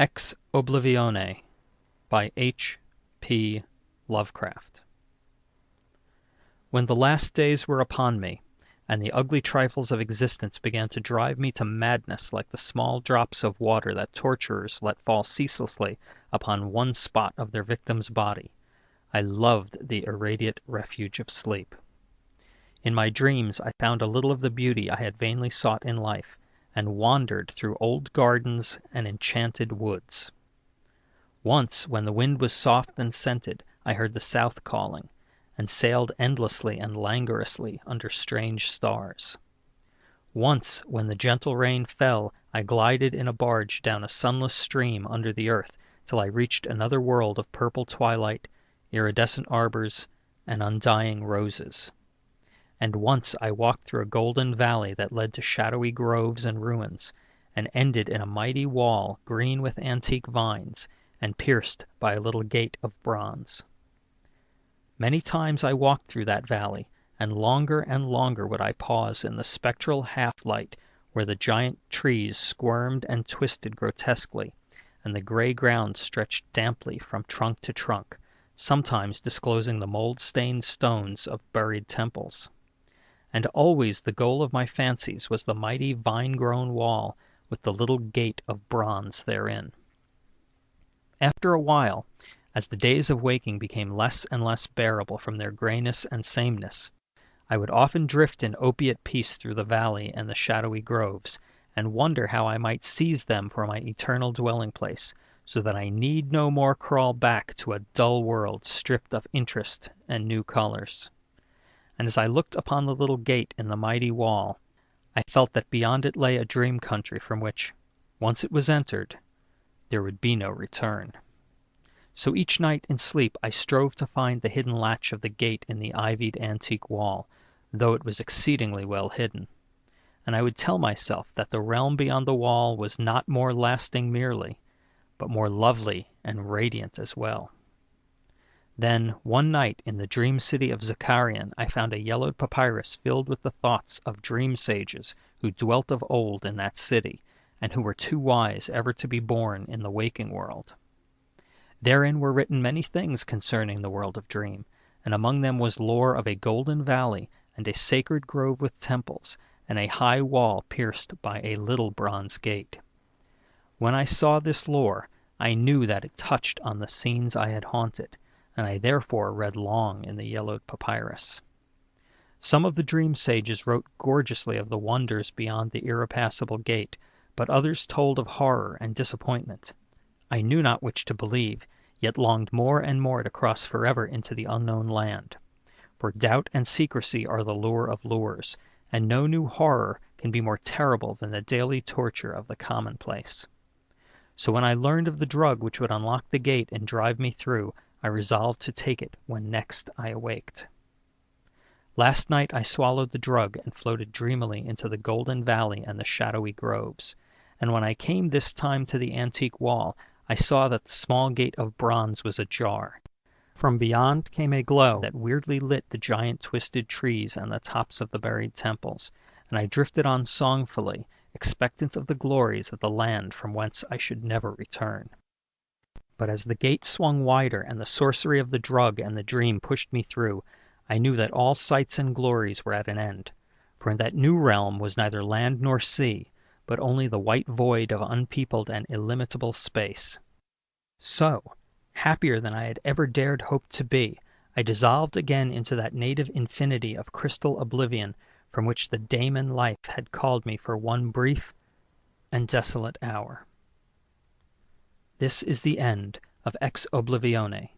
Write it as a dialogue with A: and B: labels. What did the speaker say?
A: Exoblivione by H. P. Lovecraft. When the last days were upon me, and the ugly trifles of existence began to drive me to madness like the small drops of water that torturers let fall ceaselessly upon one spot of their victim's body, I loved the irradiate refuge of sleep. In my dreams I found a little of the beauty I had vainly sought in life, and wandered through old gardens and enchanted woods. Once, when the wind was soft and scented, I heard the south calling, and sailed endlessly and languorously under strange stars. Once, when the gentle rain fell, I glided in a barge down a sunless stream under the earth till I reached another world of purple twilight, iridescent arbors, and undying roses. And once I walked through a golden valley that led to shadowy groves and ruins, and ended in a mighty wall green with antique vines, and pierced by a little gate of bronze. Many times I walked through that valley, and longer would I pause in the spectral half-light where the giant trees squirmed and twisted grotesquely, and the gray ground stretched damply from trunk to trunk, sometimes disclosing the mold-stained stones of buried temples. And always the goal of my fancies was the mighty vine-grown wall with the little gate of bronze therein. After a while, as the days of waking became less and less bearable from their grayness and sameness, I would often drift in opiate peace through the valley and the shadowy groves, and wonder how I might seize them for my eternal dwelling-place, so that I need no more crawl back to a dull world stripped of interest and new colors. And as I looked upon the little gate in the mighty wall, I felt that beyond it lay a dream country from which, once it was entered, there would be no return. So each night in sleep I strove to find the hidden latch of the gate in the ivied antique wall, though it was exceedingly well hidden. And I would tell myself that the realm beyond the wall was not more lasting merely, but more lovely and radiant as well. Then, one night in the dream city of Zakarian, I found a yellowed papyrus filled with the thoughts of dream sages who dwelt of old in that city, and who were too wise ever to be born in the waking world. Therein were written many things concerning the world of dream, and among them was lore of a golden valley, and a sacred grove with temples, and a high wall pierced by a little bronze gate. When I saw this lore, I knew that it touched on the scenes I had haunted, and I therefore read long in the yellowed papyrus. Some of the dream sages wrote gorgeously of the wonders beyond the irrepassable gate, but others told of horror and disappointment. I knew not which to believe, yet longed more and more to cross forever into the unknown land. For doubt and secrecy are the lure of lures, and no new horror can be more terrible than the daily torture of the commonplace. So when I learned of the drug which would unlock the gate and drive me through, I resolved to take it when next I awaked. Last night I swallowed the drug and floated dreamily into the golden valley and the shadowy groves, and when I came this time to the antique wall, I saw that the small gate of bronze was ajar. From beyond came a glow that weirdly lit the giant twisted trees and the tops of the buried temples, and I drifted on songfully, expectant of the glories of the land from whence I should never return. But as the gate swung wider and the sorcery of the drug and the dream pushed me through, I knew that all sights and glories were at an end, for in that new realm was neither land nor sea, but only the white void of unpeopled and illimitable space. So, happier than I had ever dared hope to be, I dissolved again into that native infinity of crystal oblivion from which the daemon life had called me for one brief and desolate hour. This is the end of Exoblivione